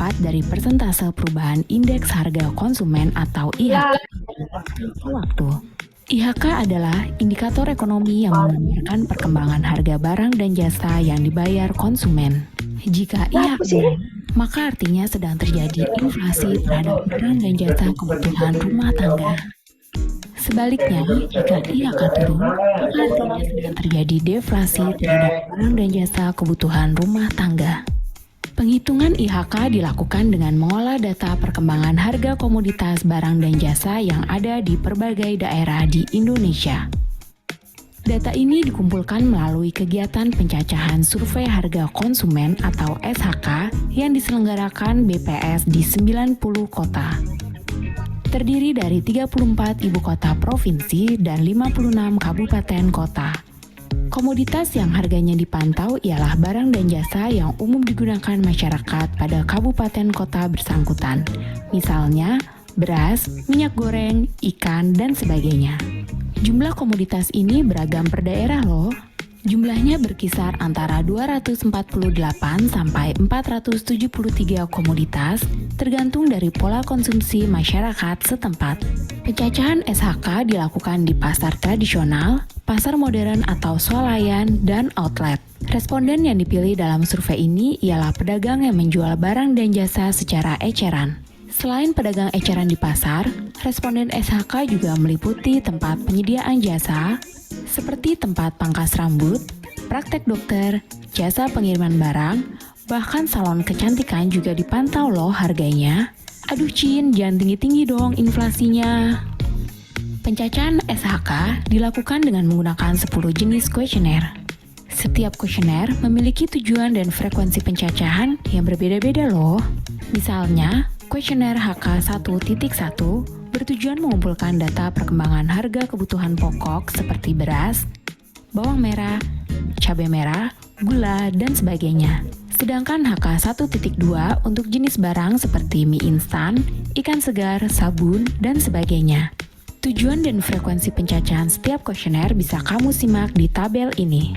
didapat dari persentase perubahan indeks harga konsumen atau IHK ke waktu. IHK adalah indikator ekonomi yang menggambarkan perkembangan harga barang dan jasa yang dibayar konsumen. Jika IHK naik, maka artinya sedang terjadi inflasi terhadap barang dan jasa kebutuhan rumah tangga. Sebaliknya, jika IHK turun, maka artinya sedang terjadi deflasi terhadap barang dan jasa kebutuhan rumah tangga. Penghitungan IHK dilakukan dengan mengolah data perkembangan harga komoditas barang dan jasa yang ada di berbagai daerah di Indonesia. Data ini dikumpulkan melalui kegiatan pencacahan survei harga konsumen atau SHK yang diselenggarakan BPS di 90 kota. Terdiri dari 34 ibu kota provinsi dan 56 kabupaten kota. Komoditas yang harganya dipantau ialah barang dan jasa yang umum digunakan masyarakat pada kabupaten kota bersangkutan. Misalnya, beras, minyak goreng, ikan, dan sebagainya. Jumlah komoditas ini beragam per daerah loh. Jumlahnya berkisar antara 248 sampai 473 komoditas, tergantung dari pola konsumsi masyarakat setempat. Pencacahan SHK dilakukan di pasar tradisional, pasar modern atau swalayan, dan outlet. Responden yang dipilih dalam survei ini ialah pedagang yang menjual barang dan jasa secara eceran. Selain pedagang eceran di pasar, responden SHK juga meliputi tempat penyediaan jasa, seperti tempat pangkas rambut, praktek dokter, jasa pengiriman barang, bahkan salon kecantikan juga dipantau loh harganya. Aduh Cin, jangan tinggi-tinggi dong inflasinya. Pencacahan SHK dilakukan dengan menggunakan 10 jenis kuesioner. Setiap kuesioner memiliki tujuan dan frekuensi pencacahan yang berbeda-beda loh. Misalnya, kuesioner HK1.1 bertujuan mengumpulkan data perkembangan harga kebutuhan pokok seperti beras, bawang merah, cabai merah, gula, dan sebagainya. Sedangkan HK1.2 untuk jenis barang seperti mie instan, ikan segar, sabun, dan sebagainya. Tujuan dan frekuensi pencacahan setiap kuesioner bisa kamu simak di tabel ini.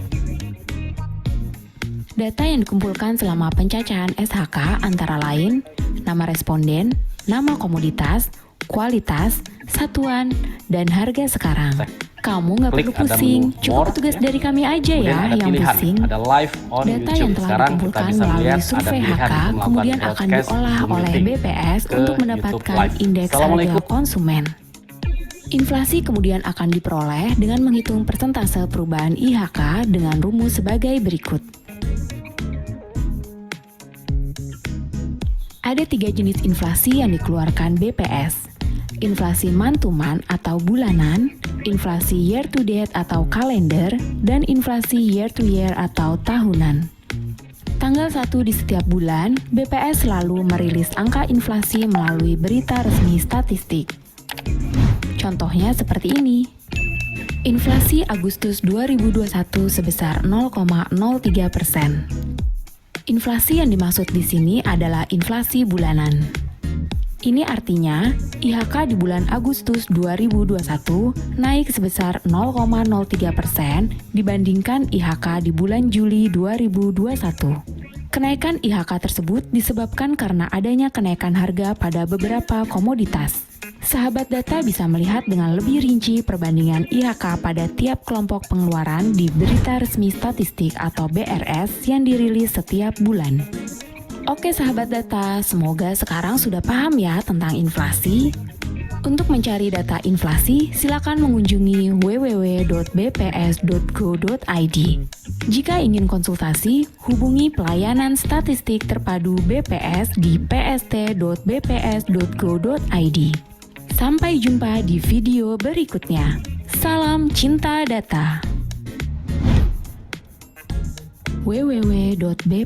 Data yang dikumpulkan selama pencacahan SHK antara lain nama responden, nama komoditas, kualitas, satuan, dan harga sekarang. Kamu nggak perlu pusing, cukup petugas dari kami aja ya yang pusing. Data yang telah dikumpulkan melalui survei HK kemudian akan diolah oleh BPS untuk mendapatkan indeks harga konsumen. Inflasi kemudian akan diperoleh dengan menghitung persentase perubahan IHK dengan rumus sebagai berikut. Ada 3 jenis inflasi yang dikeluarkan BPS. Inflasi month-to-month atau bulanan, inflasi year-to-date atau kalender, dan inflasi year-to-year atau tahunan. Tanggal 1 di setiap bulan, BPS selalu merilis angka inflasi melalui berita resmi statistik. Contohnya seperti ini. Inflasi Agustus 2021 sebesar 0,03%. Inflasi yang dimaksud di sini adalah inflasi bulanan. Ini artinya, IHK di bulan Agustus 2021 naik sebesar 0,03% dibandingkan IHK di bulan Juli 2021. Kenaikan IHK tersebut disebabkan karena adanya kenaikan harga pada beberapa komoditas. Sahabat data bisa melihat dengan lebih rinci perbandingan IHK pada tiap kelompok pengeluaran di Berita Resmi Statistik atau BRS yang dirilis setiap bulan. Oke sahabat data, semoga sekarang sudah paham ya tentang inflasi. Untuk mencari data inflasi, silakan mengunjungi www.bps.go.id. Jika ingin konsultasi, hubungi pelayanan statistik terpadu BPS di pst.bps.go.id. Sampai jumpa di video berikutnya. Salam cinta data. www.bps.go.id.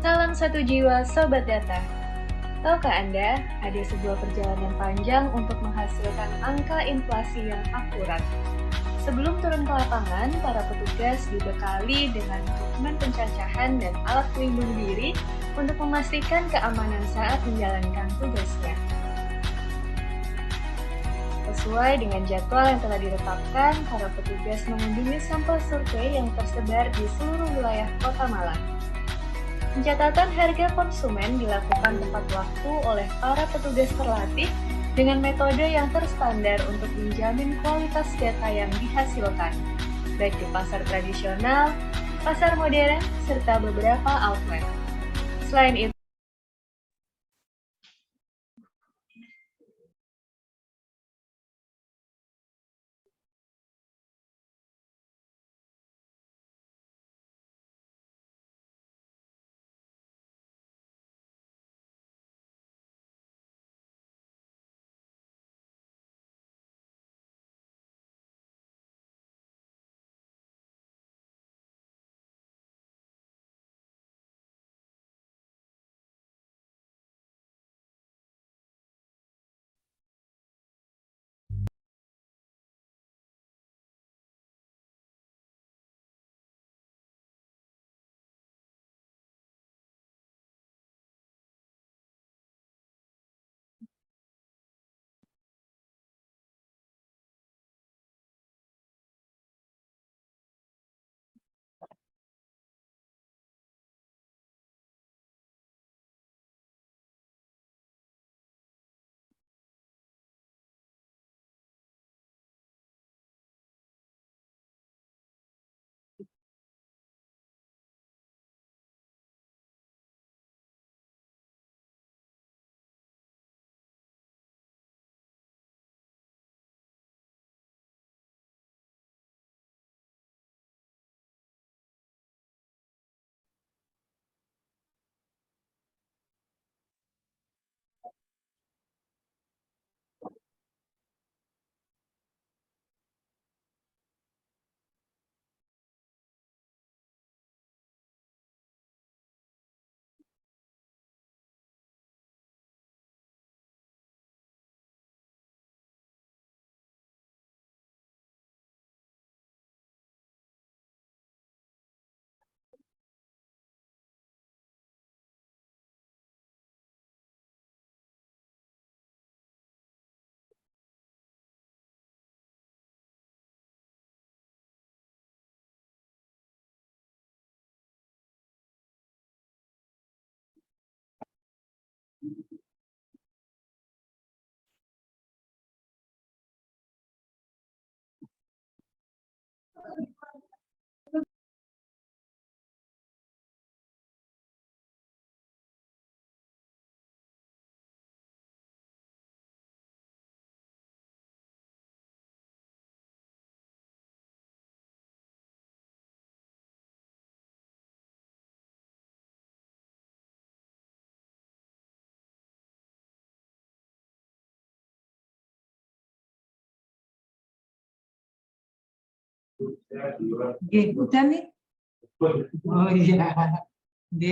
Salam satu jiwa Sobat Data. Tahukah Anda, ada sebuah perjalanan panjang untuk menghasilkan angka inflasi yang akurat. Sebelum turun ke lapangan, para petugas dibekali dengan dokumen pencacahan dan alat pelindung diri untuk memastikan keamanan saat menjalankan tugasnya. Sesuai dengan jadwal yang telah ditetapkan, para petugas mengunjungi sampel survei yang tersebar di seluruh wilayah Kota Malang. Pencatatan harga konsumen dilakukan tepat waktu oleh para petugas terlatih dengan metode yang terstandar untuk menjamin kualitas data yang dihasilkan, baik di pasar tradisional, pasar modern, serta beberapa outlet. Selain itu, Oke, udah nih. Oh iya, D.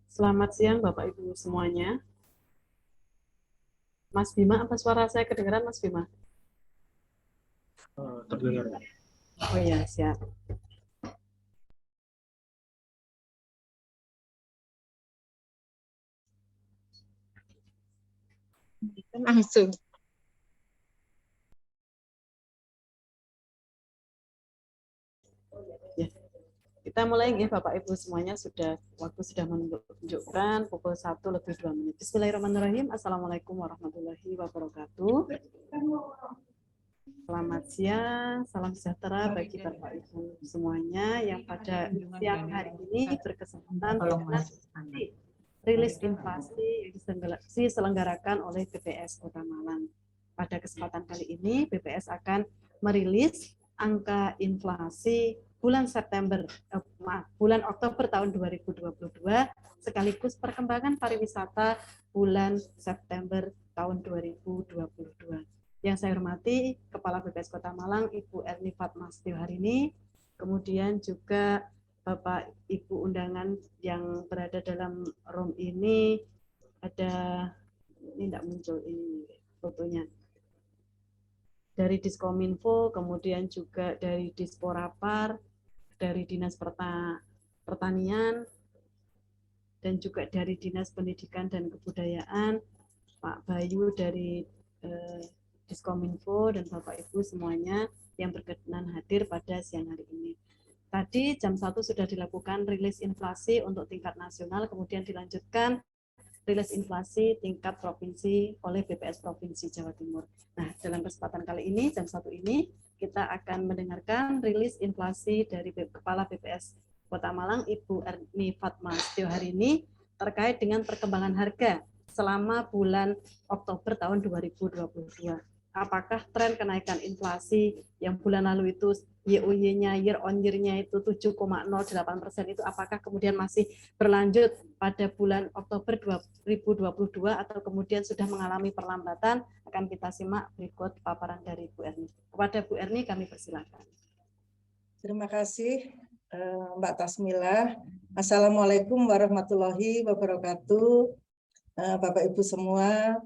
Selamat siang Bapak Ibu semuanya. Mas Bima, apa suara saya kedengaran Mas Bima? Terdengar. Oh iya, siap. Langsung. Ya. Kita mulai ya Bapak Ibu semuanya, waktu sudah menunjukkan pukul 1:02. Bismillahirrahmanirrahim. Assalamualaikum warahmatullahi wabarakatuh. Selamat siang, salam sejahtera bagi Bapak Ibu semuanya yang pada siang hari ini berkesempatan mengikuti rilis inflasi yang diselenggarakan oleh BPS Kota Malang. Pada kesempatan kali ini BPS akan merilis angka inflasi bulan bulan Oktober tahun 2022 sekaligus perkembangan pariwisata bulan September tahun 2022. Yang saya hormati Kepala BPS Kota Malang Ibu Erni Fatmastio Harini, kemudian juga Bapak Ibu undangan yang berada dalam room ini, ada ini tidak muncul ini fotonya, dari Diskominfo, kemudian juga dari Disporapar, dari Dinas Pertanian, dan juga dari Dinas Pendidikan dan Kebudayaan, Pak Bayu dari Diskominfo, dan Bapak Ibu semuanya yang berkenan hadir pada siang hari ini. Tadi jam 1 sudah dilakukan rilis inflasi untuk tingkat nasional, kemudian dilanjutkan rilis inflasi tingkat provinsi oleh BPS Provinsi Jawa Timur. Nah, dalam kesempatan kali ini, jam 1 ini, kita akan mendengarkan rilis inflasi dari Kepala BPS Kota Malang, Ibu Erni Fatmastio Harini, terkait dengan perkembangan harga selama bulan Oktober tahun 2022. Apakah tren kenaikan inflasi yang bulan lalu itu YoY-nya, year on year-nya itu 7,08% itu apakah kemudian masih berlanjut pada bulan Oktober 2022 atau kemudian sudah mengalami perlambatan? Akan kita simak berikut paparan dari Bu Erni. Kepada Bu Erni kami persilakan. Terima kasih Mbak Tasmila. Assalamualaikum warahmatullahi wabarakatuh. Bapak Ibu semua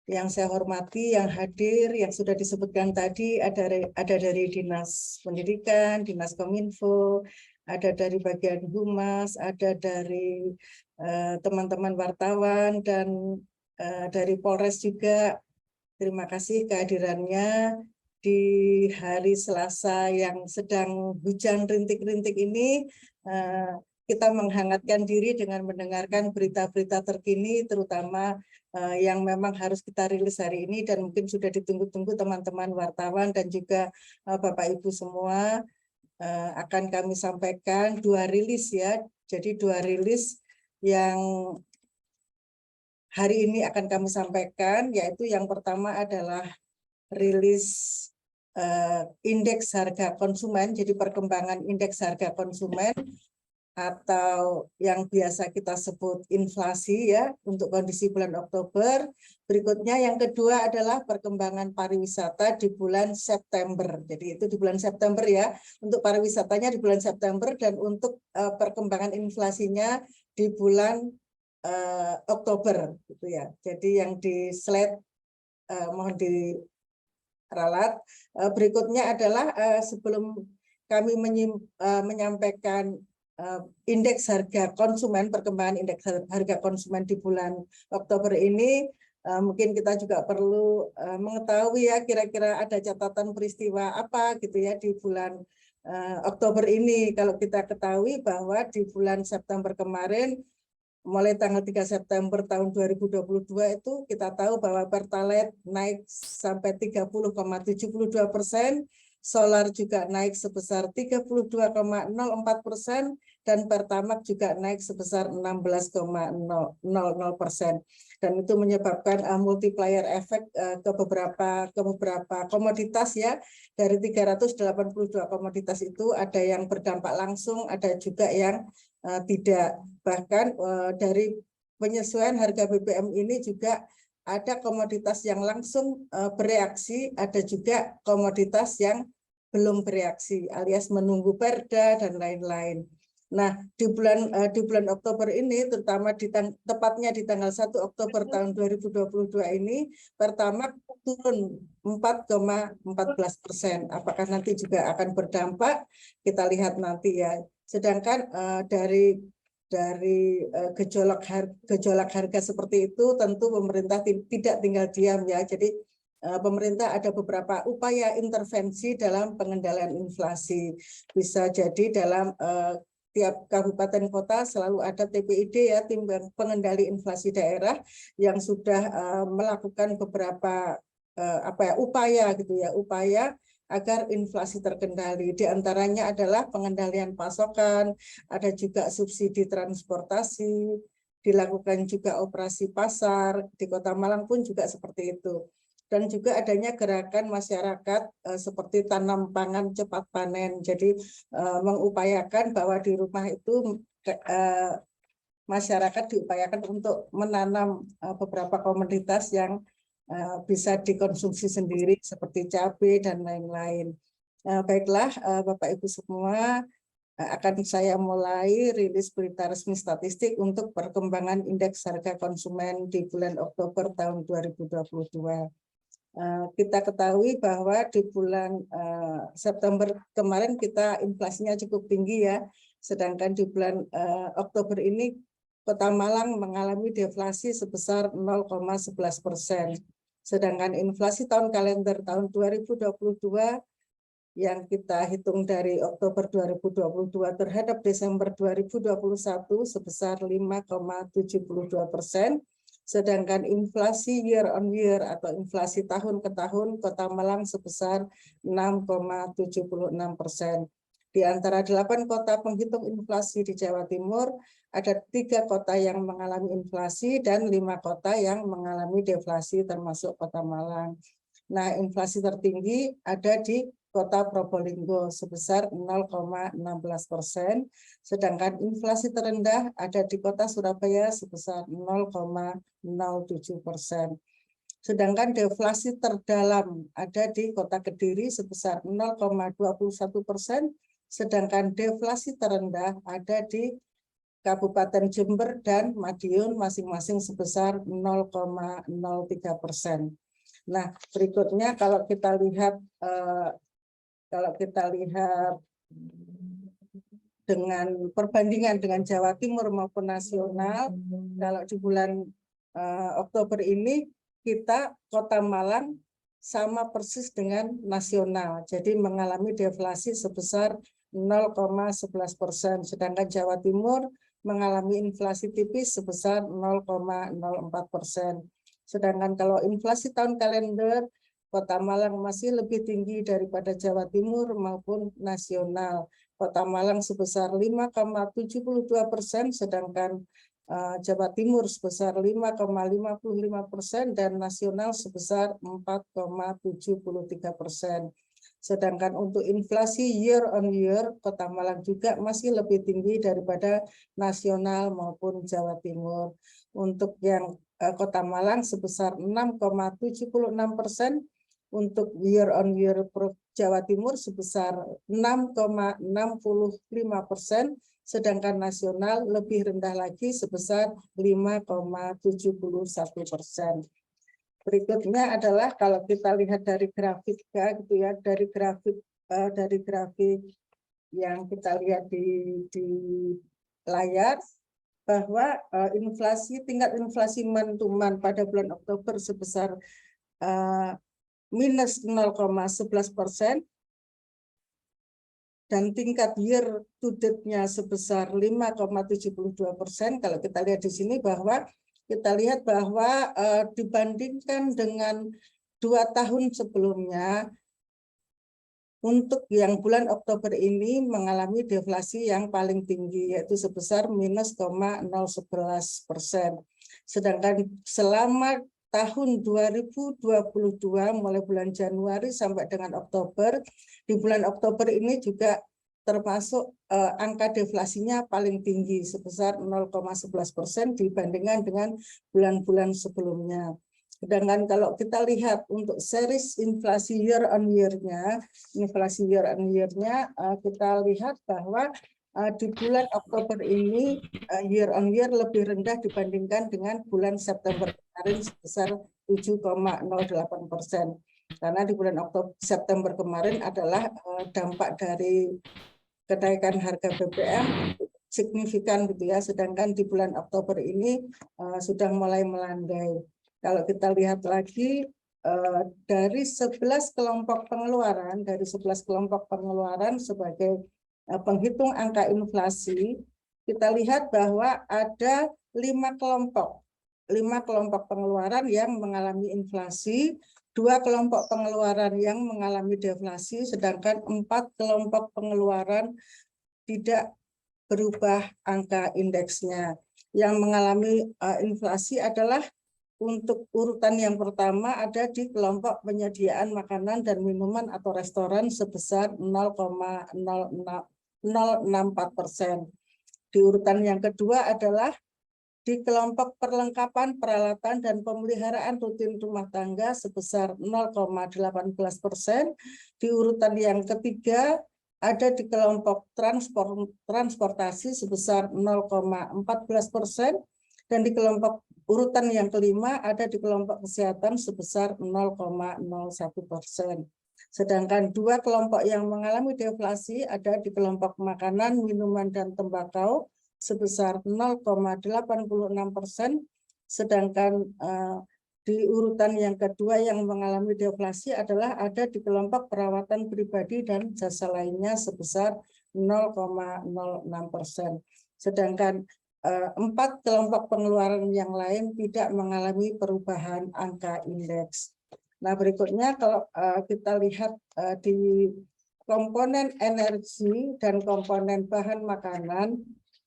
yang saya hormati, yang hadir, yang sudah disebutkan tadi ada dari Dinas Pendidikan, Dinas Kominfo, ada dari bagian Humas, ada dari teman-teman wartawan, dan dari Polres juga. Terima kasih kehadirannya di hari Selasa yang sedang hujan rintik-rintik ini. Kita menghangatkan diri dengan mendengarkan berita-berita terkini, terutama yang memang harus kita rilis hari ini dan mungkin sudah ditunggu-tunggu teman-teman wartawan dan juga Bapak Ibu semua. Akan kami sampaikan 2 rilis ya. Jadi 2 rilis yang hari ini akan kami sampaikan, yaitu yang pertama adalah rilis indeks harga konsumen, jadi perkembangan indeks harga konsumen atau yang biasa kita sebut inflasi ya untuk kondisi bulan Oktober. Berikutnya yang kedua adalah perkembangan pariwisata di bulan September. Jadi itu di bulan September ya, untuk pariwisatanya di bulan September, dan untuk perkembangan inflasinya di bulan Oktober gitu ya. Jadi yang di slide mohon diralat. Berikutnya adalah sebelum kami menyampaikan indeks harga konsumen, perkembangan indeks harga konsumen di bulan Oktober ini, mungkin kita juga perlu mengetahui ya kira-kira ada catatan peristiwa apa gitu ya di bulan Oktober ini. Kalau kita ketahui bahwa di bulan September kemarin, mulai tanggal 3 September tahun 2022 itu kita tahu bahwa Pertalite naik sampai 30,72%, solar juga naik sebesar 32,04%, dan Pertamax juga naik sebesar 16,00%. Dan itu menyebabkan multiplier efek ke beberapa komoditas ya. Dari 382 komoditas itu ada yang berdampak langsung, ada juga yang tidak. Bahkan dari penyesuaian harga BBM ini juga ada komoditas yang langsung bereaksi, ada juga komoditas yang belum bereaksi alias menunggu perda dan lain-lain. Nah, di bulan Oktober ini, terutama tepatnya di tanggal 1 Oktober tahun 2022 ini, pertama turun 4,14%. Apakah nanti juga akan berdampak? Kita lihat nanti ya. Sedangkan dari gejolak harga seperti itu, tentu pemerintah tidak tinggal diam ya. Jadi pemerintah ada beberapa upaya intervensi dalam pengendalian inflasi. Bisa jadi dalam tiap kabupaten kota selalu ada TPID ya, tim pengendali inflasi daerah yang sudah melakukan beberapa upaya gitu ya, upaya agar inflasi terkendali. Di antaranya adalah pengendalian pasokan, ada juga subsidi transportasi, dilakukan juga operasi pasar, di Kota Malang pun juga seperti itu. Dan juga adanya gerakan masyarakat seperti tanam pangan cepat panen. Jadi mengupayakan bahwa di rumah itu masyarakat diupayakan untuk menanam beberapa komoditas yang bisa dikonsumsi sendiri seperti cabai dan lain-lain. Baiklah Bapak Ibu semua, akan saya mulai rilis berita resmi statistik untuk perkembangan indeks harga konsumen di bulan Oktober tahun 2022. Kita ketahui bahwa di bulan September kemarin kita inflasinya cukup tinggi ya, sedangkan di bulan Oktober ini Kota Malang mengalami deflasi sebesar 0,11%. Sedangkan inflasi tahun kalender tahun 2022 yang kita hitung dari Oktober 2022 terhadap Desember 2021 sebesar 5,72%. Sedangkan inflasi year on year atau inflasi tahun ke tahun Kota Malang sebesar 6,76%. Di antara 8 kota penghitung inflasi di Jawa Timur, ada 3 kota yang mengalami inflasi dan 5 kota yang mengalami deflasi termasuk Kota Malang. Nah, inflasi tertinggi ada di Kota Probolinggo sebesar 0,16%, sedangkan inflasi terendah ada di Kota Surabaya sebesar 0,07%. Sedangkan deflasi terdalam ada di Kota Kediri sebesar 0,21%, sedangkan deflasi terendah ada di Kabupaten Jember dan Madiun masing-masing sebesar 0,03%. Nah, berikutnya kalau kita lihat dengan perbandingan dengan Jawa Timur maupun nasional, kalau di bulan Oktober ini kita Kota Malang sama persis dengan nasional, jadi mengalami deflasi sebesar 0,11%, sedangkan Jawa Timur mengalami inflasi tipis sebesar 0,04%. Sedangkan kalau inflasi tahun kalender Kota Malang masih lebih tinggi daripada Jawa Timur maupun nasional. Kota Malang sebesar 5,72%, sedangkan Jawa Timur sebesar 5,55% dan nasional sebesar 4,73%. Sedangkan untuk inflasi year on year, Kota Malang juga masih lebih tinggi daripada nasional maupun Jawa Timur. Untuk yang Kota Malang sebesar 6,76%, untuk year on year Jawa Timur sebesar 6,65%, sedangkan nasional lebih rendah lagi sebesar 5,71%. Berikutnya adalah kalau kita lihat dari grafik ya, gitu ya, dari grafik yang kita lihat di layar, bahwa tingkat inflasi month-to-month pada bulan Oktober sebesar minus 0,11%, dan tingkat year to date-nya sebesar 5,72%. Kalau kita lihat di sini bahwa kita lihat bahwa dibandingkan dengan 2 tahun sebelumnya, untuk yang bulan Oktober ini mengalami deflasi yang paling tinggi, yaitu sebesar minus 0,011%. Sedangkan selama tahun 2022 mulai bulan Januari sampai dengan Oktober, di bulan Oktober ini juga termasuk angka deflasinya paling tinggi sebesar 0,11% dibandingkan dengan bulan-bulan sebelumnya. Sedangkan kalau kita lihat untuk series inflasi year on year-nya, kita lihat bahwa di bulan Oktober ini year on year lebih rendah dibandingkan dengan bulan September kemarin sebesar 7,08%. Karena di bulan September kemarin adalah dampak dari kenaikan harga BBM signifikan gitu ya, sedangkan di bulan Oktober ini sudah mulai melandai. Kalau kita lihat lagi dari 11 kelompok pengeluaran, sebagai penghitung angka inflasi, kita lihat bahwa ada 5 kelompok pengeluaran yang mengalami inflasi, 2 kelompok pengeluaran yang mengalami deflasi, sedangkan 4 kelompok pengeluaran tidak berubah angka indeksnya. Yang mengalami inflasi adalah untuk urutan yang pertama ada di kelompok penyediaan makanan dan minuman atau restoran sebesar 0,064%. Di urutan yang kedua adalah di kelompok perlengkapan peralatan dan pemeliharaan rutin rumah tangga sebesar 0,18%. Di urutan yang ketiga ada di kelompok transportasi sebesar 0,14%, dan di kelompok urutan yang kelima ada di kelompok kesehatan sebesar 0,01%. Sedangkan 2 kelompok yang mengalami deflasi ada di kelompok makanan, minuman, dan tembakau sebesar 0,86%, sedangkan di urutan yang kedua yang mengalami deflasi adalah ada di kelompok perawatan pribadi dan jasa lainnya sebesar 0,06%. Sedangkan 4 kelompok pengeluaran yang lain tidak mengalami perubahan angka indeks. Nah, berikutnya kalau kita lihat di komponen energi dan komponen bahan makanan,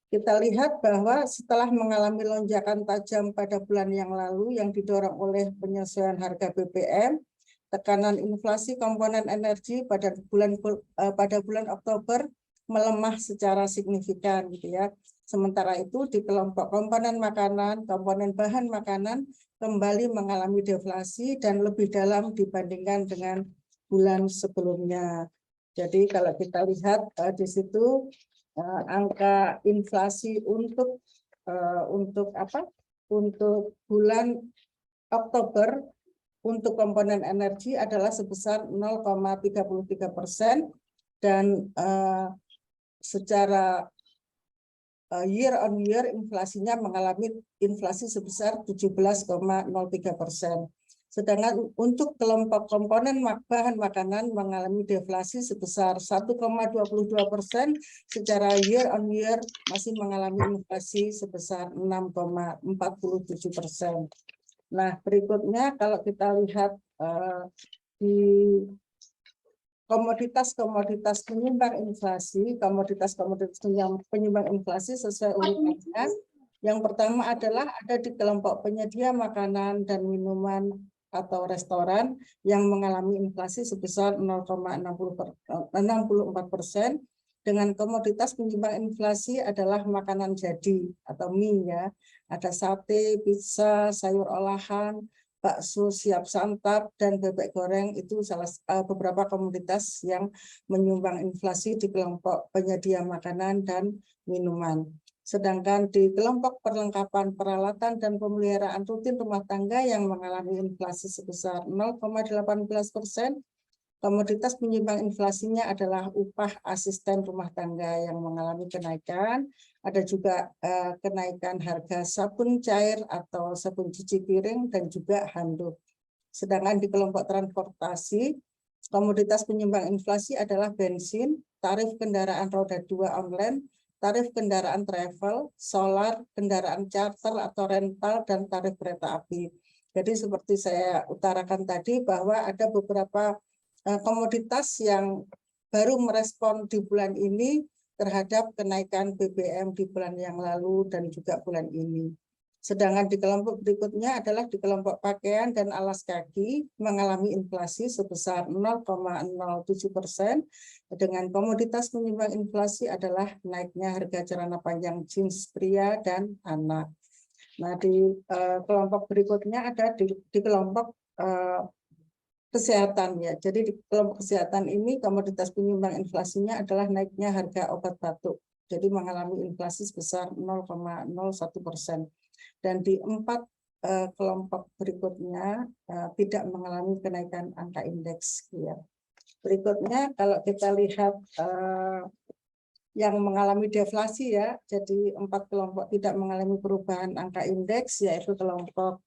kita lihat bahwa setelah mengalami lonjakan tajam pada bulan yang lalu yang didorong oleh penyesuaian harga BBM, tekanan inflasi komponen energi pada bulan Oktober melemah secara signifikan gitu ya. Sementara itu di kelompok komponen makanan, komponen bahan makanan kembali mengalami deflasi dan lebih dalam dibandingkan dengan bulan sebelumnya. Jadi kalau kita lihat di situ angka inflasi untuk bulan Oktober untuk komponen energi adalah sebesar 0,33%, dan secara year on year inflasinya mengalami inflasi sebesar 17,03%. Sedangkan untuk kelompok komponen bahan makanan mengalami deflasi sebesar 1,22%, secara year on year masih mengalami inflasi sebesar 6,47%. Nah, berikutnya kalau kita lihat di komoditas-komoditas penyumbang inflasi, penyumbang inflasi sesuai urutannya. Yang pertama adalah ada di kelompok penyedia makanan dan minuman atau restoran yang mengalami inflasi sebesar 0,64%. Dengan komoditas penyumbang inflasi adalah makanan jadi atau mie ya. Ada sate, pizza, sayur olahan, bakso siap santap, dan bebek goreng. Itu beberapa komoditas yang menyumbang inflasi di kelompok penyedia makanan dan minuman. Sedangkan di kelompok perlengkapan peralatan dan pemeliharaan rutin rumah tangga yang mengalami inflasi sebesar 0,18%, komoditas penyumbang inflasinya adalah upah asisten rumah tangga yang mengalami kenaikan. Ada juga kenaikan harga sabun cair atau sabun cuci piring dan juga handuk. Sedangkan di kelompok transportasi, komoditas penyumbang inflasi adalah bensin, tarif kendaraan roda 2 online, tarif kendaraan travel, solar, kendaraan charter atau rental, dan tarif kereta api. Jadi seperti saya utarakan tadi bahwa ada beberapa komoditas yang baru merespon di bulan ini terhadap kenaikan BBM di bulan yang lalu dan juga bulan ini. Sedangkan di kelompok berikutnya adalah di kelompok pakaian dan alas kaki mengalami inflasi sebesar 0,07%, dengan komoditas penyumbang inflasi adalah naiknya harga celana panjang jeans pria dan anak. Nah, di kelompok berikutnya ada di kelompok kesehatan ya. Jadi di kelompok kesehatan ini komoditas penyumbang inflasinya adalah naiknya harga obat batuk. jadi mengalami inflasi sebesar 0,01%. Dan di 4 kelompok berikutnya tidak mengalami kenaikan angka indeks. Ya. Berikutnya kalau kita lihat yang mengalami deflasi ya, jadi 4 kelompok tidak mengalami perubahan angka indeks, yaitu kelompok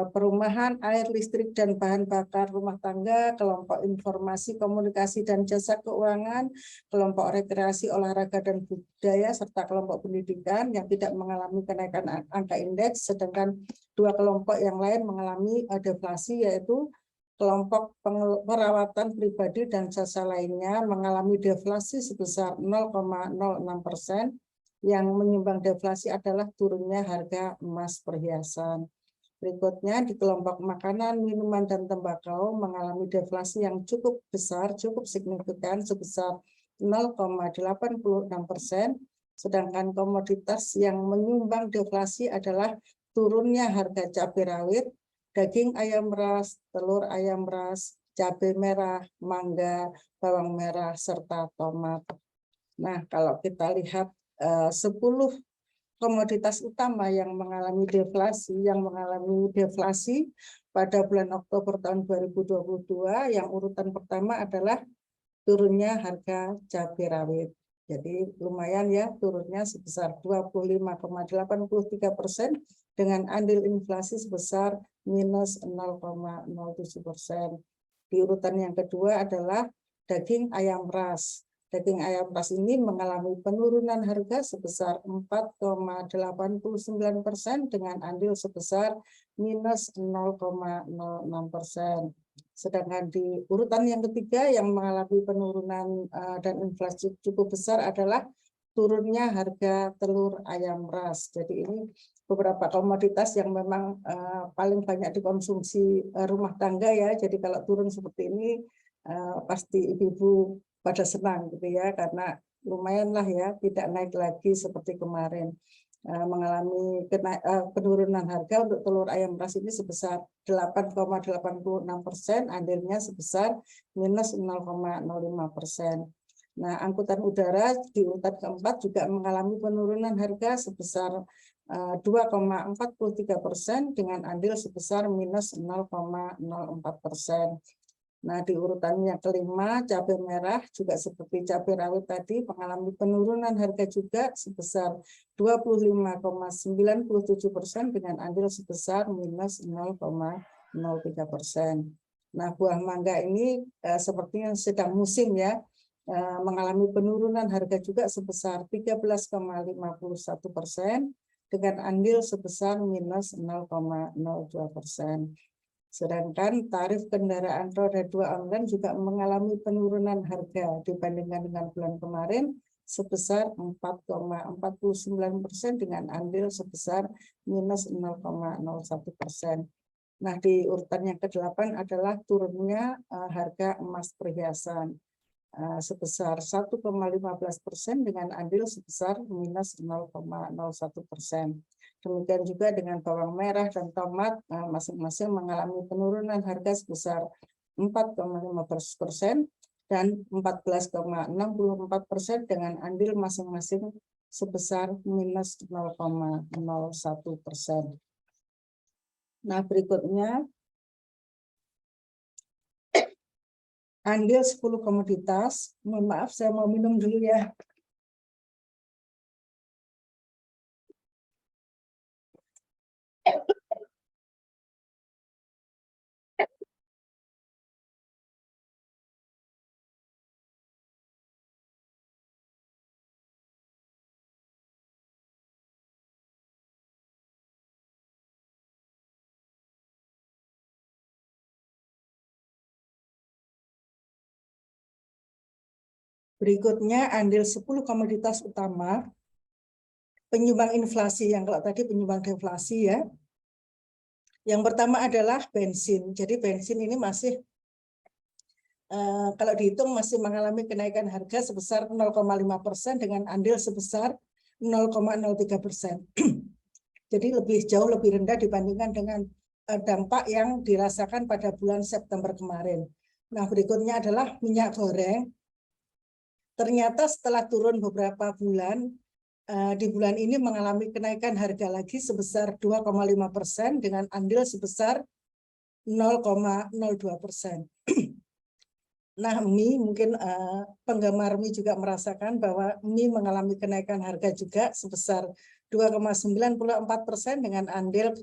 perumahan, air, listrik, dan bahan bakar rumah tangga, kelompok informasi, komunikasi, dan jasa keuangan, kelompok rekreasi, olahraga, dan budaya, serta kelompok pendidikan yang tidak mengalami kenaikan angka indeks, sedangkan 2 kelompok yang lain mengalami deflasi, yaitu kelompok perawatan pribadi dan jasa lainnya mengalami deflasi sebesar 0,06%, yang menyumbang deflasi adalah turunnya harga emas perhiasan. Berikutnya di kelompok makanan, minuman, dan tembakau mengalami deflasi yang cukup besar, cukup signifikan sebesar 0,86%, sedangkan komoditas yang menyumbang deflasi adalah turunnya harga cabai rawit, daging ayam ras, telur ayam ras, cabai merah, mangga, bawang merah, serta tomat. Nah, kalau kita lihat 10 komoditas utama yang mengalami deflasi pada bulan Oktober tahun 2022, yang urutan pertama adalah turunnya harga cabai rawit. Jadi lumayan ya, turunnya sebesar 25,83% dengan andil inflasi sebesar minus 0,07%. Di urutan yang kedua adalah daging ayam ras. Daging ayam ras ini mengalami penurunan harga sebesar 4,89% dengan andil sebesar minus 0,06%. Sedangkan di urutan yang ketiga yang mengalami penurunan dan inflasi cukup besar adalah turunnya harga telur ayam ras. Jadi ini beberapa komoditas yang memang paling banyak dikonsumsi rumah tangga ya. Jadi kalau turun seperti ini pasti ibu-ibu pada senang gitu ya, karena lumayan lah ya, tidak naik lagi seperti kemarin. Mengalami penurunan harga untuk telur ayam ras ini sebesar 8,86%, andilnya sebesar minus 0,05%. Nah, angkutan udara di urutan keempat juga mengalami penurunan harga sebesar 2,43% dengan andil sebesar minus 0,04%. Nah, di urutan yang kelima, cabai merah juga seperti cabai rawit tadi mengalami penurunan harga juga sebesar 25,97% dengan andil sebesar minus 0,03%. Nah, buah mangga ini sepertinya sedang musim ya, mengalami penurunan harga juga sebesar 13,51% dengan andil sebesar minus 0,02%. Sedangkan tarif kendaraan roda 2 online juga mengalami penurunan harga dibandingkan dengan bulan kemarin sebesar 4,49% dengan andil sebesar minus 0,01%. Nah, di urutan yang ke-8 adalah turunnya harga emas perhiasan sebesar 1,15% dengan andil sebesar minus 0,01%. Demikian juga dengan bawang merah dan tomat masing-masing mengalami penurunan harga sebesar 4,15% dan 14,64% dengan andil masing-masing sebesar minus 0,01%. Nah, berikutnya andil 10 komoditas. Mohon maaf, saya mau minum dulu ya. Berikutnya andil 10 komoditas utama penyumbang inflasi, yang kalau tadi penyumbang deflasi ya. Yang pertama adalah bensin. Jadi bensin ini masih kalau dihitung masih mengalami kenaikan harga sebesar 0,5% dengan andil sebesar 0,03%. Jadi jauh lebih rendah dibandingkan dengan dampak yang dirasakan pada bulan September kemarin. Nah, berikutnya adalah minyak goreng. ternyata setelah turun beberapa bulan, di bulan ini mengalami kenaikan harga lagi sebesar 2,5% dengan andil sebesar 0,02%. Nah, mie mungkin penggemar mie juga merasakan bahwa mie mengalami kenaikan harga juga sebesar 2,94% dengan andil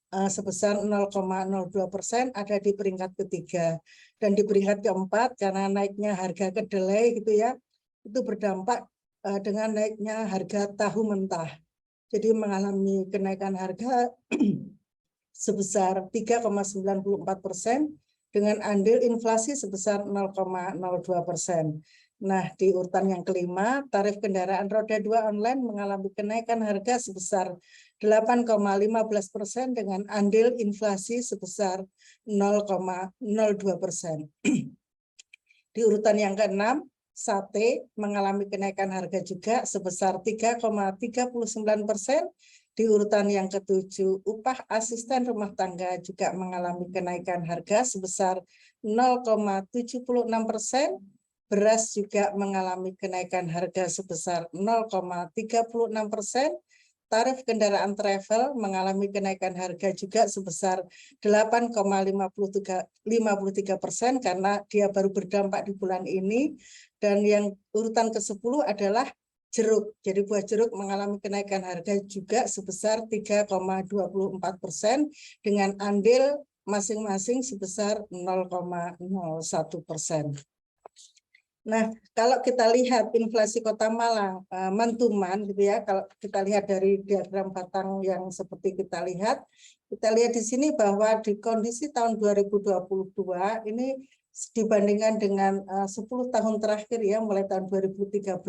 sebesar 0,02%, ada di peringkat ketiga. Dan di peringkat keempat karena naiknya harga kedelai gitu ya, itu berdampak dengan naiknya harga tahu mentah. Jadi mengalami kenaikan harga sebesar 3,94% dengan andil inflasi sebesar 0,02%. Nah, di urutan yang kelima, tarif kendaraan roda 2 online mengalami kenaikan harga sebesar 8,15% dengan andil inflasi sebesar 0,02%. Di urutan yang keenam, sate mengalami kenaikan harga juga sebesar 3,39%. Di urutan yang ketujuh, upah asisten rumah tangga juga mengalami kenaikan harga sebesar 0,76%. Beras juga mengalami kenaikan harga sebesar 0,36%. Tarif kendaraan travel mengalami kenaikan harga juga sebesar 8,53% karena dia baru berdampak di bulan ini. Dan yang urutan ke-10 adalah jeruk. Jadi buah jeruk mengalami kenaikan harga juga sebesar 3,24% dengan andil masing-masing sebesar 0,01%. Nah, kalau kita lihat inflasi Kota Malang month-to-month gitu ya, kalau kita lihat dari diagram batang yang seperti kita lihat di sini bahwa di kondisi tahun 2022 ini dibandingkan dengan 10 tahun terakhir ya, mulai tahun 2013,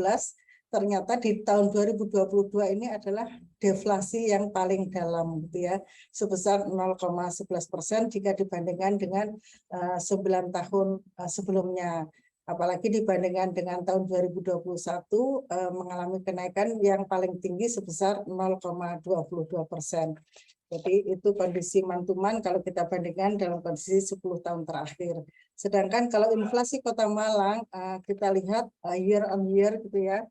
ternyata di tahun 2022 ini adalah deflasi yang paling dalam gitu ya, sebesar 0,11% jika dibandingkan dengan 9 tahun sebelumnya. Apalagi dibandingkan dengan tahun 2021 mengalami kenaikan yang paling tinggi sebesar 0,22%. Jadi itu kondisi month-to-month kalau kita bandingkan dalam kondisi 10 tahun terakhir. Sedangkan kalau inflasi Kota Malang kita lihat year on year gitu ya.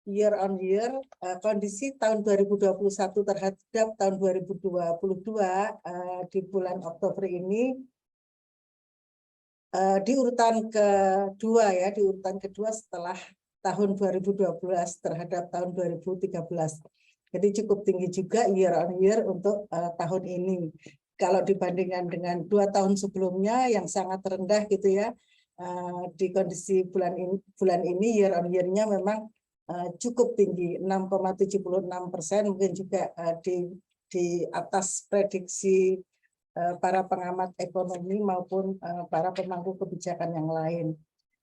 Year on year kondisi tahun 2021 terhadap tahun 2022 di bulan Oktober ini di urutan kedua ya, di urutan kedua setelah tahun 2012 terhadap tahun 2013. Jadi cukup tinggi juga year on year untuk tahun ini. Kalau dibandingkan dengan 2 tahun sebelumnya yang sangat rendah gitu ya, di kondisi bulan ini year on year-nya memang cukup tinggi, 6,76%, mungkin juga di atas prediksi para pengamat ekonomi maupun para pemangku kebijakan yang lain.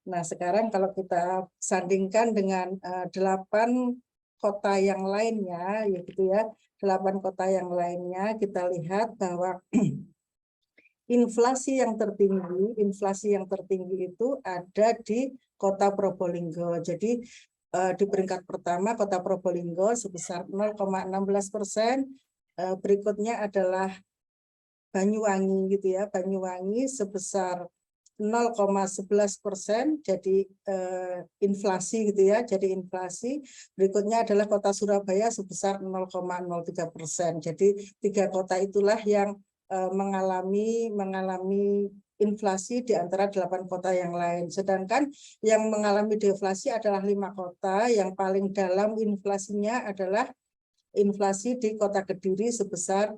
Nah, sekarang kalau kita sandingkan dengan 8 kota yang lainnya, ya gitu ya, 8 kota yang lainnya, kita lihat bahwa inflasi yang tertinggi itu ada di Kota Probolinggo. Jadi di peringkat pertama Kota Probolinggo sebesar 0,16%, berikutnya adalah Banyuwangi gitu ya, Banyuwangi sebesar 0,11%, jadi inflasi gitu ya, jadi inflasi. Berikutnya adalah Kota Surabaya sebesar 0,03%. Jadi 3 kota itulah yang mengalami inflasi di antara 8 kota yang lain. Sedangkan yang mengalami deflasi adalah 5 kota. Yang paling dalam inflasinya adalah inflasi di Kota Kediri sebesar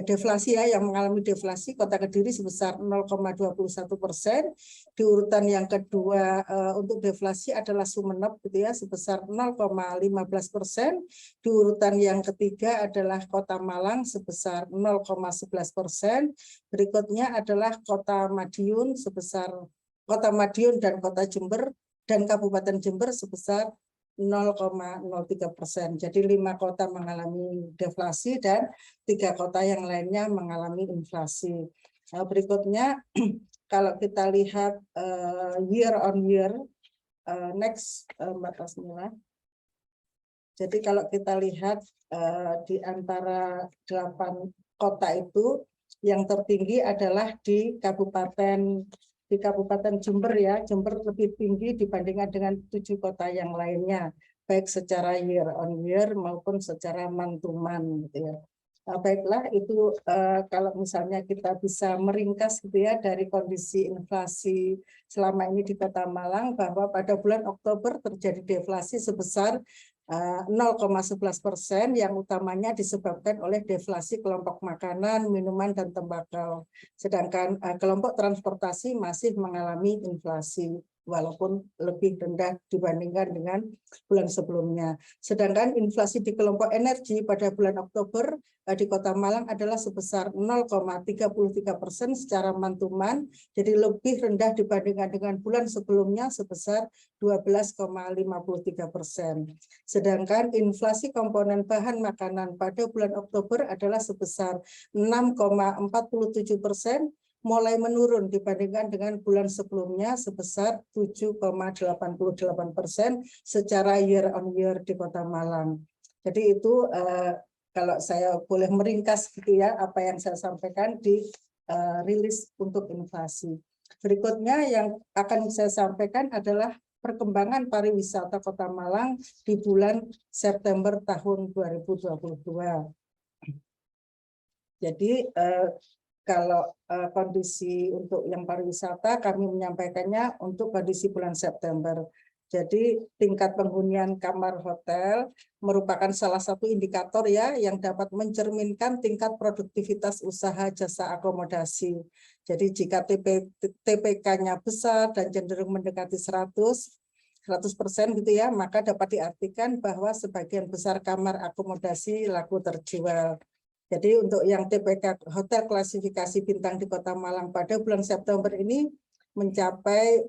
deflasi ya, yang mengalami deflasi Kota Kediri sebesar 0,21%. Di urutan yang kedua untuk deflasi adalah Sumeneb gitu ya, sebesar 0,15%. Di urutan yang ketiga adalah Kota Malang sebesar 0,11%. Berikutnya adalah Kota Madiun dan Kota Jember dan Kabupaten Jember sebesar 0,03%. Jadi 5 kota mengalami deflasi dan 3 kota yang lainnya mengalami inflasi. Berikutnya kalau kita lihat year on year, next Mbak Tasmila. Jadi kalau kita lihat di antara 8 kota itu yang tertinggi adalah di Kabupaten di Kabupaten Jember ya, Jember lebih tinggi dibandingkan dengan 7 kota yang lainnya, baik secara year on year maupun secara month to month gitu ya. Baiklah, itu kalau misalnya kita bisa meringkas gitu ya dari kondisi inflasi selama ini di Kota Malang, bahwa pada bulan Oktober terjadi deflasi sebesar 0,11% yang utamanya disebabkan oleh deflasi kelompok makanan, minuman, dan tembakau. Sedangkan kelompok transportasi masih mengalami inflasi walaupun lebih rendah dibandingkan dengan bulan sebelumnya. Sedangkan inflasi di kelompok energi pada bulan Oktober di Kota Malang adalah sebesar 0,33% secara month to month, jadi lebih rendah dibandingkan dengan bulan sebelumnya sebesar 12,53%. Sedangkan inflasi komponen bahan makanan pada bulan Oktober adalah sebesar 6,47%, mulai menurun dibandingkan dengan bulan sebelumnya sebesar 7,88% secara year on year di Kota Malang. Jadi itu kalau saya boleh meringkas gitu ya apa yang saya sampaikan di rilis untuk inflasi. Berikutnya yang akan saya sampaikan adalah perkembangan pariwisata Kota Malang di bulan September tahun 2022. Jadi kalau kondisi untuk yang pariwisata kami menyampaikannya untuk kondisi bulan September. Jadi tingkat penghunian kamar hotel merupakan salah satu indikator ya yang dapat mencerminkan tingkat produktivitas usaha jasa akomodasi. Jadi jika TPK-nya besar dan cenderung mendekati 100% gitu ya, maka dapat diartikan bahwa sebagian besar kamar akomodasi laku terjual. Jadi untuk yang TPK hotel klasifikasi bintang di Kota Malang pada bulan September ini mencapai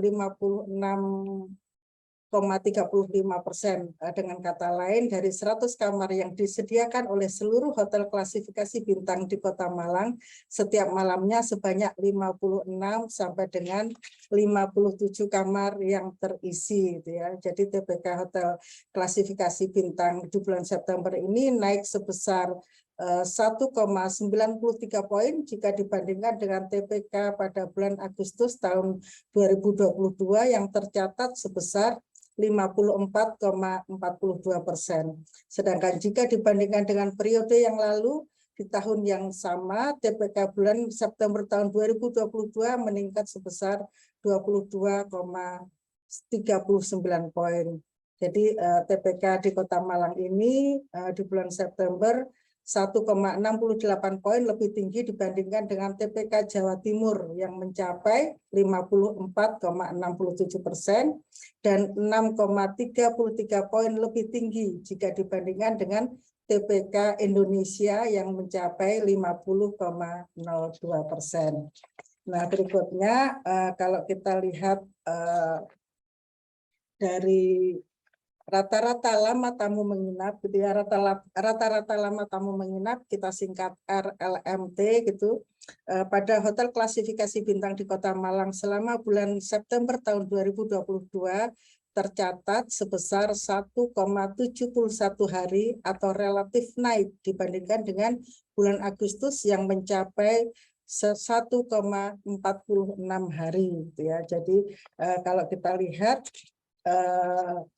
56,35%. Dengan kata lain, dari 100 kamar yang disediakan oleh seluruh hotel klasifikasi bintang di Kota Malang, setiap malamnya sebanyak 56 sampai dengan 57 kamar yang terisi gitu ya. Jadi TPK hotel klasifikasi bintang di bulan September ini naik sebesar 1,93 poin jika dibandingkan dengan TPK pada bulan Agustus tahun 2022 yang tercatat sebesar 54,42%. Sedangkan jika dibandingkan dengan periode yang lalu di tahun yang sama, TPK bulan September tahun 2022 meningkat sebesar 22,39 poin. Jadi TPK di Kota Malang ini di bulan September 1,68 poin lebih tinggi dibandingkan dengan TPK Jawa Timur yang mencapai 54,67% dan 6,33 poin lebih tinggi jika dibandingkan dengan TPK Indonesia yang mencapai 50,02%. Nah, berikutnya kalau kita lihat dari rata-rata lama tamu menginap gitu ya, rata-rata lama tamu menginap kita singkat RLMT gitu pada hotel klasifikasi bintang di Kota Malang selama bulan September tahun 2022 tercatat sebesar 1,71 hari atau relatif naik dibandingkan dengan bulan Agustus yang mencapai 1,46 hari gitu ya. Jadi kalau kita lihat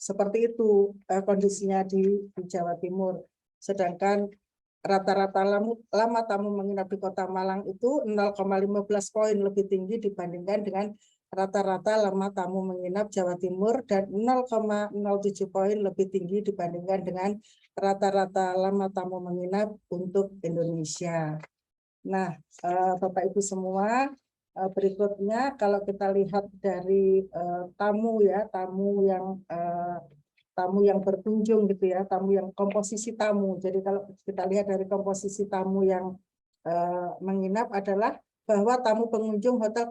seperti itu kondisinya di Jawa Timur. Sedangkan rata-rata lama tamu menginap di Kota Malang itu 0,15 poin lebih tinggi dibandingkan dengan rata-rata lama tamu menginap Jawa Timur dan 0,07 poin lebih tinggi dibandingkan dengan rata-rata lama tamu menginap untuk Indonesia. Nah, Bapak Ibu semua, berikutnya kalau kita lihat dari tamu yang berkunjung gitu ya, tamu yang komposisi tamu. Jadi kalau kita lihat dari komposisi tamu yang menginap adalah bahwa tamu pengunjung hotel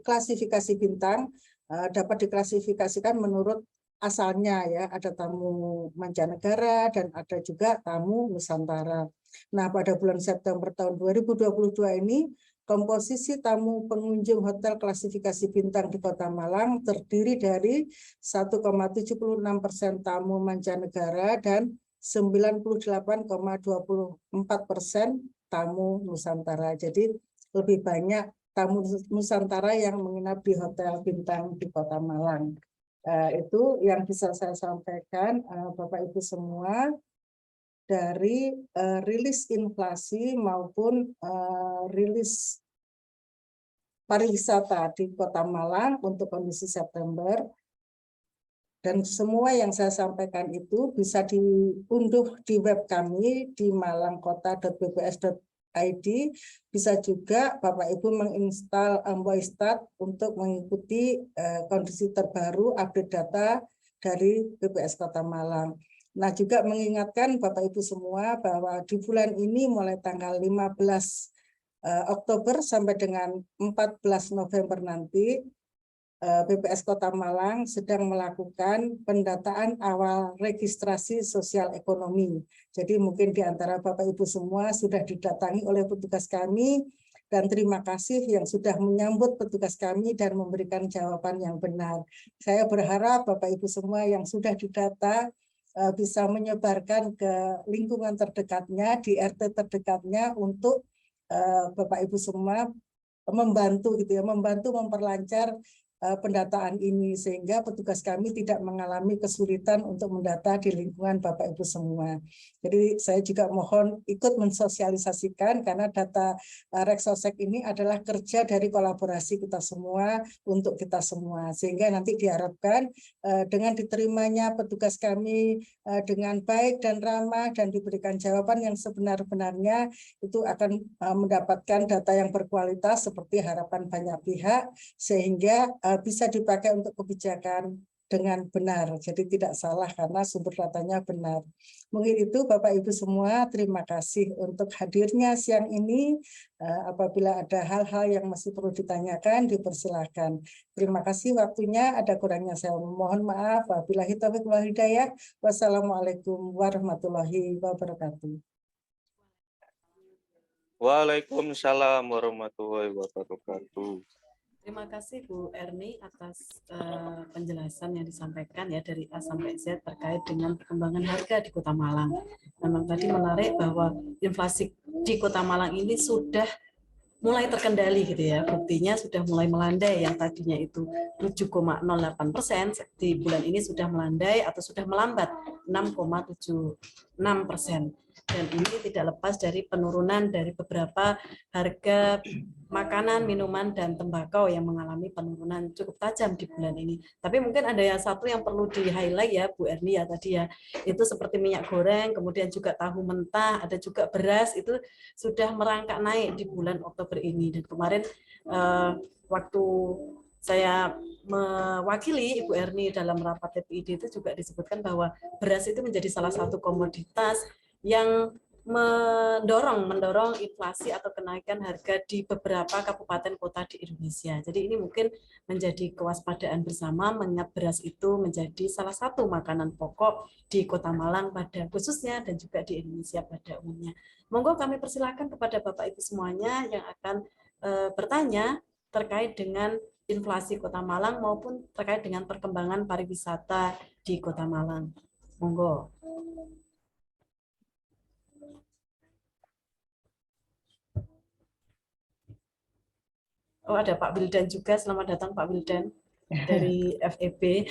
klasifikasi bintang dapat diklasifikasikan menurut asalnya ya, ada tamu mancanegara dan ada juga tamu Nusantara. Nah, pada bulan September tahun 2022 ini komposisi tamu pengunjung hotel klasifikasi bintang di Kota Malang terdiri dari 1,76% tamu mancanegara dan 98,24% tamu Nusantara. Jadi lebih banyak tamu Nusantara yang menginap di hotel bintang di Kota Malang. Itu yang bisa saya sampaikan, Bapak Ibu semua, dari rilis inflasi maupun rilis pariwisata di Kota Malang untuk kondisi September. Dan semua yang saya sampaikan itu bisa diunduh di web kami di malangkota.bps.id. Bisa juga Bapak Ibu menginstal Moistat untuk mengikuti kondisi terbaru update data dari BPS Kota Malang. Nah, juga mengingatkan Bapak Ibu semua bahwa di bulan ini mulai tanggal 15 Oktober sampai dengan 14 November nanti, BPS Kota Malang sedang melakukan pendataan awal registrasi sosial ekonomi. Jadi mungkin di antara Bapak Ibu semua sudah didatangi oleh petugas kami, dan terima kasih yang sudah menyambut petugas kami dan memberikan jawaban yang benar. Saya berharap Bapak Ibu semua yang sudah didata bisa menyebarkan ke lingkungan terdekatnya, di RT terdekatnya, untuk Bapak Ibu semua membantu gitu ya, membantu memperlancar pendataan ini sehingga petugas kami tidak mengalami kesulitan untuk mendata di lingkungan Bapak Ibu semua. Jadi saya juga mohon ikut mensosialisasikan karena data Reksosek ini adalah kerja dari kolaborasi kita semua untuk kita semua, sehingga nanti diharapkan dengan diterimanya petugas kami dengan baik dan ramah dan diberikan jawaban yang sebenar-benarnya, itu akan mendapatkan data yang berkualitas seperti harapan banyak pihak, sehingga bisa dipakai untuk kebijakan dengan benar. Jadi tidak salah karena sumber datanya benar. Mungkin itu Bapak Ibu semua, terima kasih untuk hadirnya siang ini. Apabila ada hal-hal yang masih perlu ditanyakan, dipersilahkan. Terima kasih waktunya, ada kurangnya saya mohon maaf. Wabillahi taufiq wal hidayah. Wassalamualaikum warahmatullahi wabarakatuh. Waalaikumsalam warahmatullahi wabarakatuh. Terima kasih Bu Erni atas penjelasan yang disampaikan ya dari A sampai Z terkait dengan perkembangan harga di Kota Malang. Memang tadi menarik bahwa inflasi di Kota Malang ini sudah mulai terkendali gitu ya. Buktinya sudah mulai melandai, yang tadinya itu 7,08%, di bulan ini sudah melandai atau sudah melambat 6,76%. Dan ini tidak lepas dari penurunan dari beberapa harga makanan, minuman, dan tembakau yang mengalami penurunan cukup tajam di bulan ini. Tapi mungkin ada yang satu yang perlu di-highlight ya Bu Erni ya tadi ya, itu seperti minyak goreng, kemudian juga tahu mentah, ada juga beras, itu sudah merangkak naik di bulan Oktober ini. Dan kemarin waktu saya mewakili Ibu Erni dalam rapat TPID itu juga disebutkan bahwa beras itu menjadi salah satu komoditas yang mendorong inflasi atau kenaikan harga di beberapa kabupaten kota di Indonesia. Jadi ini mungkin menjadi kewaspadaan bersama, mengingat beras itu menjadi salah satu makanan pokok di Kota Malang pada khususnya dan juga di Indonesia pada umumnya. Monggo kami persilakan kepada Bapak Ibu semuanya yang akan bertanya terkait dengan inflasi Kota Malang maupun terkait dengan perkembangan pariwisata di Kota Malang. Monggo. Oh, ada Pak Wildan juga. Selamat datang Pak Wildan dari FEB.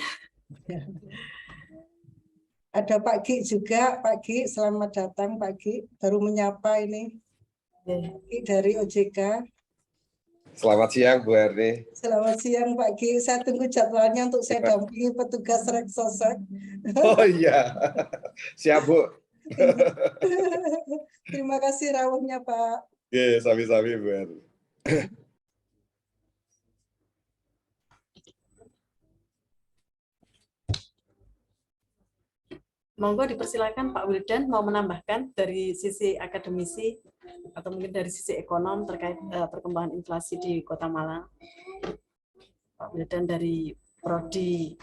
Ada Pak Gi juga. Pak Gi, selamat datang Pak Gi. Baru menyapa ini. Gi dari OJK. Selamat siang Bu Erni. Selamat siang Pak Gi. Saya tunggu jadwalnya untuk saya dampingi petugas Reksosek. Oh iya, siap Bu. Terima kasih rawuhnya Pak. Oke, sami-sami Bu Erni. Monggo dipersilakan Pak Wildan mau menambahkan dari sisi akademisi atau mungkin dari sisi ekonom terkait perkembangan inflasi di Kota Malang. Pak Wildan dari Prodi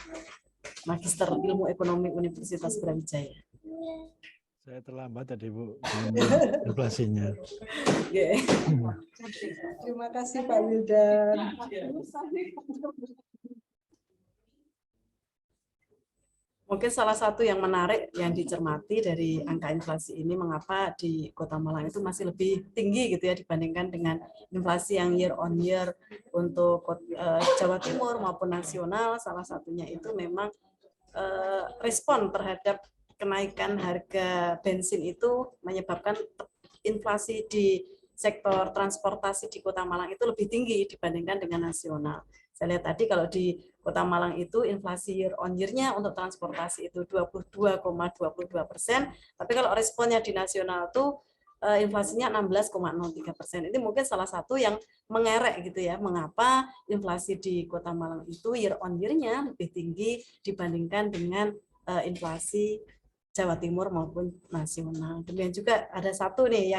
Magister Ilmu Ekonomi Universitas Brawijaya. Saya terlambat tadi Bu inflasinya. Terima kasih Pak Wildan. Mungkin salah satu yang menarik yang dicermati dari angka inflasi ini, mengapa di Kota Malang itu masih lebih tinggi gitu ya dibandingkan dengan inflasi yang year on year untuk Jawa Timur maupun nasional. Salah satunya itu memang respon terhadap kenaikan harga bensin itu menyebabkan inflasi di sektor transportasi di Kota Malang itu lebih tinggi dibandingkan dengan nasional. Saya lihat tadi kalau di Kota Malang itu inflasi year on year-nya untuk transportasi itu 22,22%, tapi kalau responnya di nasional itu inflasinya 16,03%. Ini mungkin salah satu yang mengerek gitu ya, mengapa inflasi di Kota Malang itu year on year-nya lebih tinggi dibandingkan dengan inflasi Jawa Timur maupun nasional. Kemudian juga ada satu nih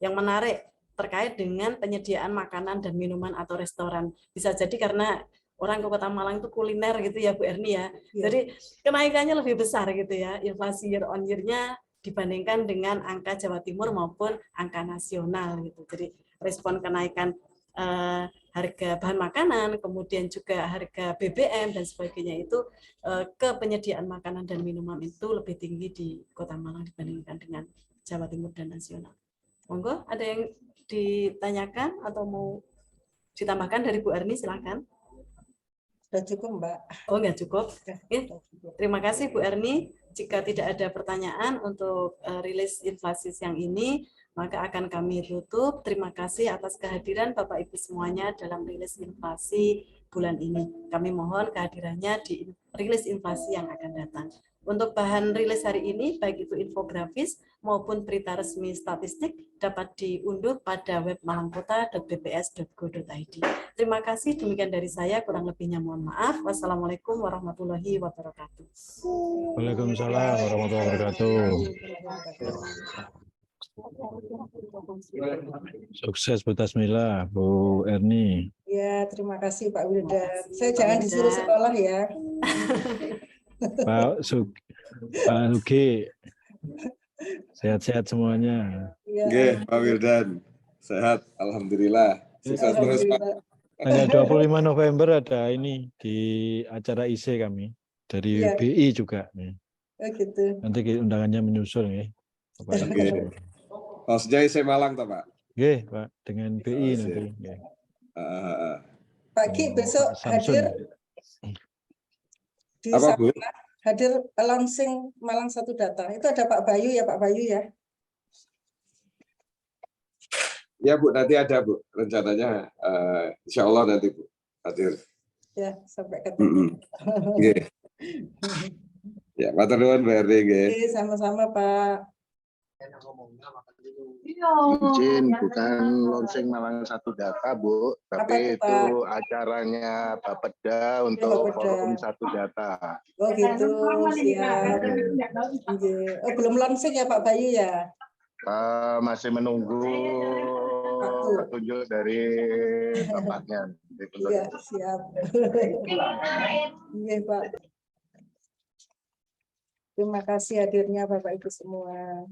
yang menarik terkait dengan penyediaan makanan dan minuman atau restoran. Bisa jadi karena orang ke Kota Malang itu kuliner gitu ya Bu Erni ya. Jadi kenaikannya lebih besar gitu ya, inflasi year on year-nya dibandingkan dengan angka Jawa Timur maupun angka nasional gitu. Jadi respon kenaikan harga bahan makanan, kemudian juga harga BBM dan sebagainya itu ke penyediaan makanan dan minuman itu lebih tinggi di Kota Malang dibandingkan dengan Jawa Timur dan nasional. Monggo, ada yang ditanyakan atau mau ditambahkan dari Bu Erni, silakan. Sudah cukup, Mbak. Oh, enggak cukup. Oke. Terima kasih Bu Erni. Jika tidak ada pertanyaan untuk rilis inflasi siang ini, maka akan kami tutup. Terima kasih atas kehadiran Bapak Ibu semuanya dalam rilis inflasi bulan ini. Kami mohon kehadirannya di rilis inflasi yang akan datang. Untuk bahan rilis hari ini, baik itu infografis maupun berita resmi statistik, dapat diunduh pada web malangkota.bps.go.id. Terima kasih, demikian dari saya, kurang lebihnya mohon maaf. Wassalamualaikum warahmatullahi wabarakatuh. Waalaikumsalam warahmatullahi wabarakatuh. Sukses Bu Tasmila, Bu Erni. Ya, terima kasih Pak Wildan. Saya jangan disuruh sekolah ya. Pak Sugi, sehat-sehat semuanya. Oke, Pak Wildan. Sehat, alhamdulillah. Sukses terus, Pak. Tanggal 25 November ada ini di acara IC kami dari BI juga nih. Oh gitu. Nanti undangannya menyusul nih. Oke. Maksudnya IC Malang toh, Pak? Oke, Pak, dengan BI nanti. Pak Ki besok hadir di apa, Bu? hadir langsing Malang Satu Data. Itu ada Pak Bayu ya, Pak Bayu ya. Ya Bu, nanti ada Bu. Rencananya insya Allah nanti Bu hadir. Ya, sampai ketemu. Oke. Ya, matur nuwun Bu Erni nggih. Oke, sama-sama Pak. Izin, bukan launching Malang Satu Data, Bu, tapi itu acaranya Bapeda untuk forum Satu Data. Oh gitu, siap. Oh, belum launching ya Pak Bayu ya? Masih menunggu petunjuk dari bapaknya. Iya, siap. Iya Pak. Terima kasih hadirnya Bapak Ibu semua.